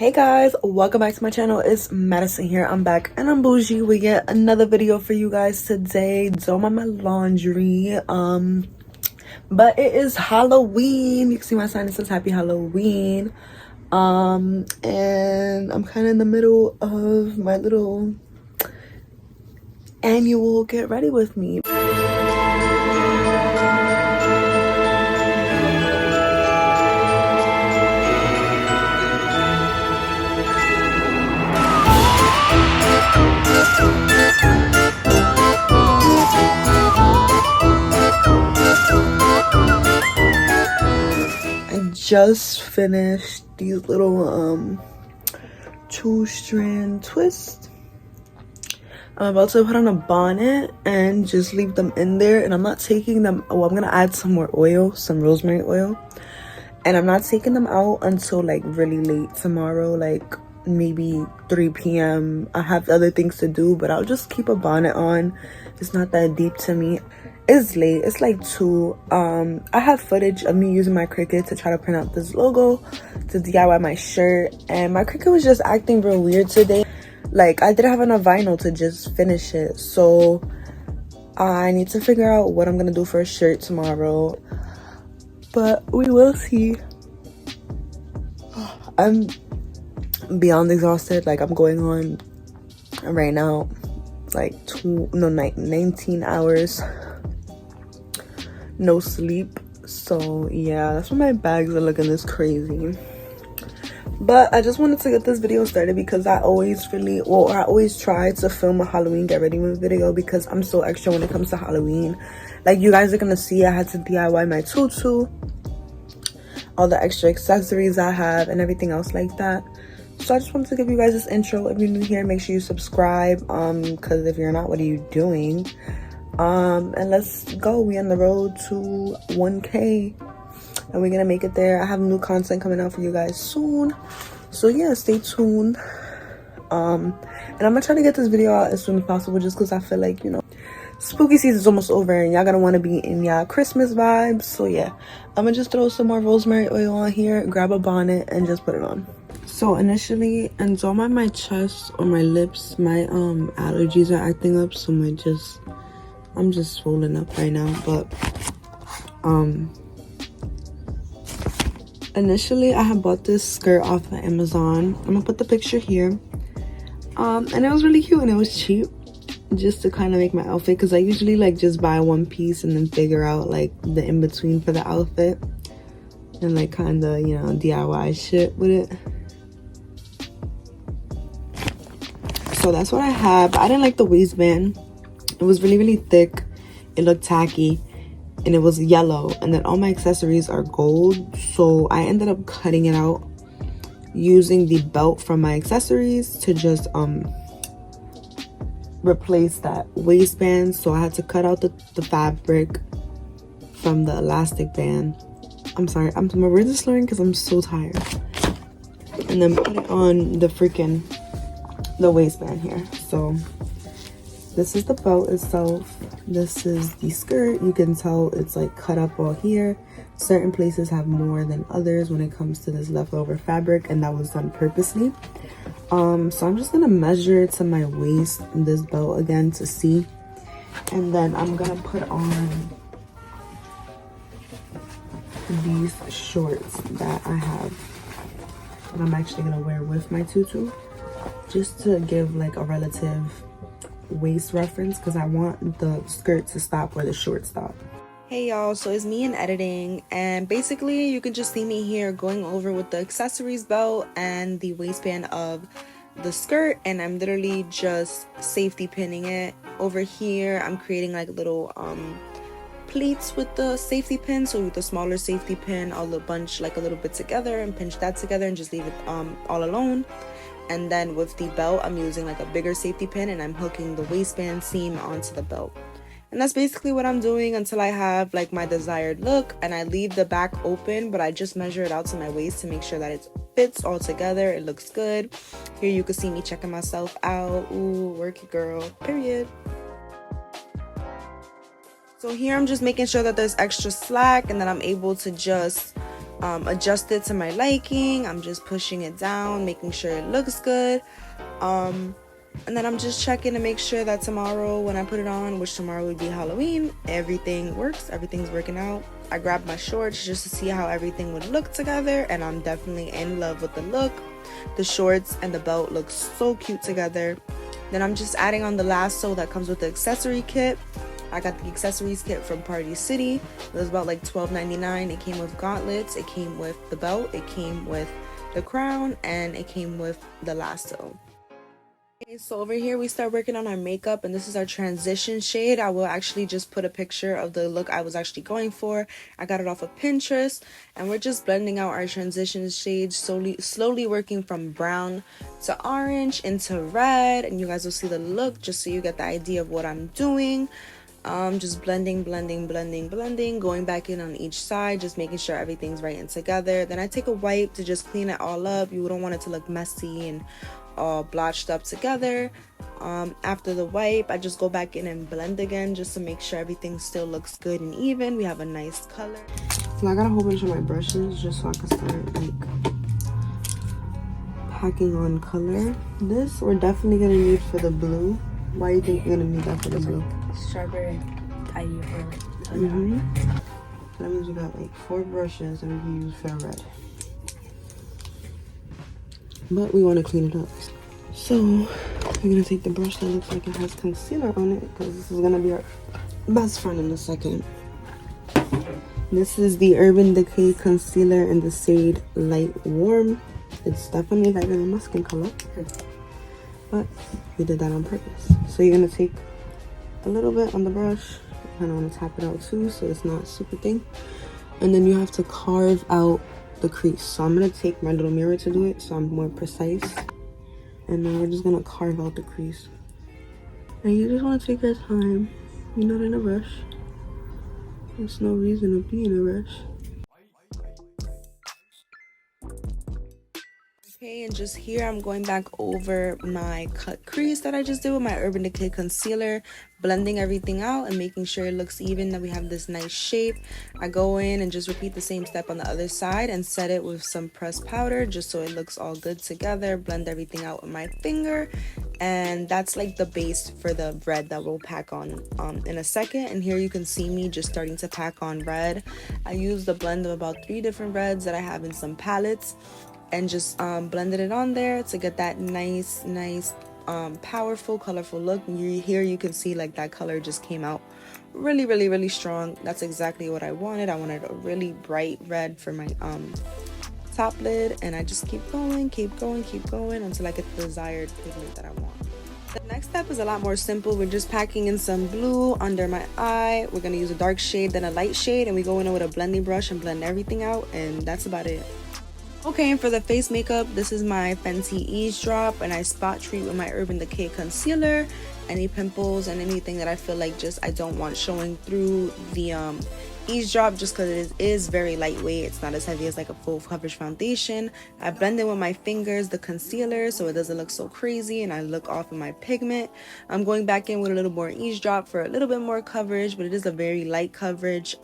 Hey guys, welcome back to my channel. It's Madison here. I'm back and I'm bougie. We get another video for you guys today. Don't mind my laundry. But it is Halloween. You can see my sign, it says happy Halloween. And I'm kind of in the middle of my little annual get ready with me. I just finished these little 2-strand twists. I'm about to put on a bonnet and just leave them in there, and I'm not taking them. Oh, I'm gonna add some more oil, some rosemary oil, and I'm not taking them out until like really late tomorrow, like maybe 3 p.m. I have other things to do, but I'll just keep a bonnet on. It's not that deep to me. It's late, it's like 2. I have footage of me using my Cricut to try to print out this logo to DIY my shirt, and my Cricut was just acting real weird today. Like, I didn't have enough vinyl to just finish it, so I need to figure out what I'm gonna do for a shirt tomorrow, but we will see. I'm beyond exhausted. Like, I'm going on right now like 19 hours no sleep. So yeah, that's why my bags are looking this crazy. But I just wanted to get this video started because I always try to film a Halloween get ready with video because I'm so extra when it comes to Halloween. Like, you guys are gonna see, I had to DIY my tutu, all the extra accessories I have and everything else like that. So I just wanted to give you guys this intro. If you're new here, make sure you subscribe, because if you're not, what are you doing? And let's go. We on the road to 1K, and we're gonna make it there. I have new content coming out for you guys soon, so yeah, stay tuned. And I'm gonna try to get this video out as soon as possible, just because I feel like, you know, spooky season's almost over and y'all gonna want to be in y'all Christmas vibes. So yeah, I'm gonna just throw some more rosemary oil on here, grab a bonnet, and just put it on. So initially, and don't mind my chest or my lips, my allergies are acting up, so I'm just swollen up right now. But initially I had bought this skirt off of Amazon. I'm gonna put the picture here. And it was really cute and it was cheap, just to kind of make my outfit, because I usually like just buy one piece and then figure out like the in-between for the outfit and like kind of, you know, DIY shit with it. So that's what I have. I didn't like the waistband. It was really thick, it looked tacky, and it was yellow, and then all my accessories are gold, so I ended up cutting it out using the belt from my accessories to just replace that waistband. So I had to cut out the fabric from the elastic band. I'm sorry, my words are slurring because I'm so tired. And then put it on the waistband here. So this is the belt itself, this is the skirt. You can tell it's like cut up all here. Certain places have more than others when it comes to this leftover fabric, and that was done purposely. So I'm just gonna measure to my waist in this belt again to see, and then I'm gonna put on these shorts that I have that I'm actually gonna wear with my tutu, just to give like a relative waist reference, because I want the skirt to stop where the shorts stop. Hey y'all, so it's me in editing, and basically you can just see me here going over with the accessories belt and the waistband of the skirt, and I'm literally just safety pinning it. Over here I'm creating like little pleats with the safety pin, so with the smaller safety pin I'll bunch like a little bit together and pinch that together and just leave it all alone. And then with the belt, I'm using like a bigger safety pin and I'm hooking the waistband seam onto the belt. And that's basically what I'm doing until I have like my desired look. And I leave the back open, but I just measure it out to my waist to make sure that it fits all together. It looks good. Here you can see me checking myself out. Ooh, work it, girl, period. So here I'm just making sure that there's extra slack and that I'm able to just adjust it to my liking. I'm just pushing it down, making sure it looks good. And then I'm just checking to make sure that tomorrow when I put it on, which tomorrow would be Halloween, everything works, everything's working out. I grabbed my shorts just to see how everything would look together, and I'm definitely in love with the look. The shorts and the belt look so cute together. Then I'm just adding on the lasso that comes with the accessory kit. I got the accessories kit from Party City. It was about like $12.99. It came with gauntlets, it came with the belt, it came with the crown, and it came with the lasso. Okay, so over here we start working on our makeup, and this is our transition shade. I will actually just put a picture of the look I was actually going for. I got it off of Pinterest, and we're just blending out our transition shades, slowly working from brown to orange into red, and you guys will see the look just so you get the idea of what I'm doing. Just blending, going back in on each side, just making sure everything's right and together. Then I take a wipe to just clean it all up. You don't want it to look messy and all blotched up together. After the wipe, I just go back in and blend again just to make sure everything still looks good and even. We have a nice color. So I got a whole bunch of my brushes just so I can start like packing on color. This we're definitely gonna need for the blue. Why do you think you're gonna need that for the blue? Strawberry tiny for So that means we got like 4 brushes and we can use for red. But we want to clean it up. So we're gonna take the brush that looks like it has concealer on it, because this is gonna be our best friend in a second. This is the Urban Decay concealer in the shade Light Warm. It's definitely lighter than my skin color, but we did that on purpose. So you're gonna take a little bit on the brush. I kind of want to tap it out too so it's not super thin, and then you have to carve out the crease. So I'm gonna take my little mirror to do it so I'm more precise, and then we're just gonna carve out the crease. And you just want to take your time. You're not in a rush. There's no reason to be in a rush. Okay, and just here I'm going back over my cut crease that I just did with my Urban Decay concealer, blending everything out and making sure it looks even, that we have this nice shape. I go in and just repeat the same step on the other side and set it with some pressed powder just so it looks all good together. Blend everything out with my finger, and that's like the base for the red that we'll pack on in a second. And here you can see me just starting to pack on red. I used a blend of about 3 different reds that I have in some palettes, and just blended it on there to get that nice powerful, colorful look. And here you can see like that color just came out really strong. That's exactly what I wanted. I wanted a really bright red for my top lid, and I just keep going until I get the desired pigment that I want. The next step is a lot more simple. We're just packing in some blue under my eye. We're gonna use a dark shade, then a light shade, and we go in with a blending brush and blend everything out, and that's about it. Okay, and for the face makeup, this is my Fenty Eavesdrop, and I spot treat with my Urban Decay concealer. Any pimples and anything that I feel like just I don't want showing through the Eavesdrop, just because it is very lightweight. It's not as heavy as like a full coverage foundation. I blend in with my fingers the concealer so it doesn't look so crazy and I look off of my pigment. I'm going back in with a little more Eavesdrop for a little bit more coverage, but it is a very light coverage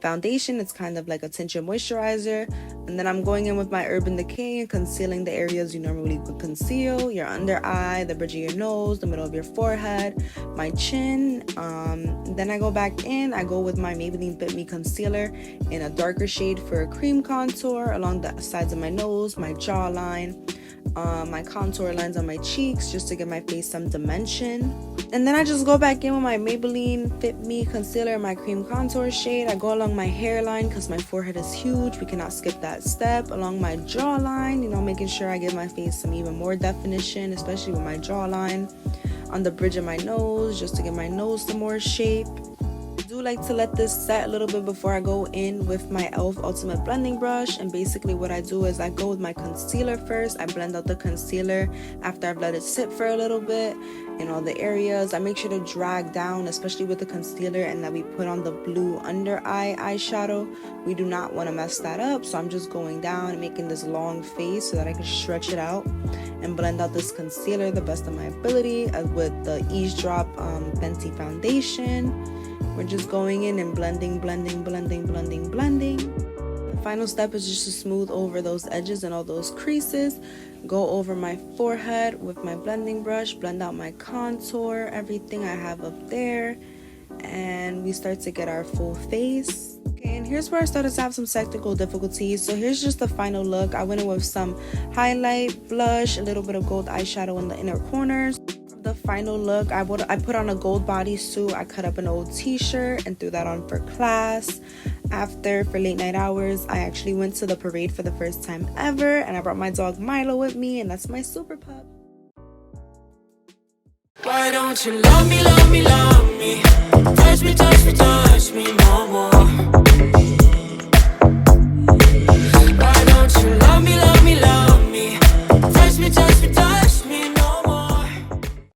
foundation. It's kind of like a tinted moisturizer. And then I'm going in with my Urban Decay and concealing the areas you normally would conceal: your under eye, the bridge of your nose, the middle of your forehead, my chin. Then I go back in, I go with my Maybelline Fit Me concealer in a darker shade for a cream contour along the sides of my nose, my jawline, my contour lines on my cheeks, just to give my face some dimension. And then I just go back in with my Maybelline Fit Me concealer in my cream contour shade. I go along my hairline because my forehead is huge. We cannot skip that step. Along my jawline, you know, making sure I give my face some even more definition, especially with my jawline. On the bridge of my nose, just to give my nose some more shape. I do like to let this set a little bit before I go in with my e.l.f. Ultimate Blending Brush. And basically what I do is I go with my concealer first. I blend out the concealer after I've let it sit for a little bit in all the areas. I make sure to drag down, especially with the concealer, and that we put on the blue under eye eyeshadow. We do not want to mess that up, so I'm just going down and making this long face so that I can stretch it out and blend out this concealer the best of my ability with the Eavesdrop Fenty foundation. We're just going in and blending. final step is just to smooth over those edges and all those creases. Go over my forehead with my blending brush, blend out my contour, everything I have up there, and we start to get our full face. Okay, and here's where I started to have some technical difficulties. So here's just the final look. I went in with some highlight, blush, a little bit of gold eyeshadow in the inner corners. The final look, I put on a gold bodysuit. I cut up an old t-shirt and threw that on for class. After, for late night hours, I actually went to the parade for the first time ever, and I brought my dog Milo with me, and that's my super pup. Why don't you love me, love me, love me?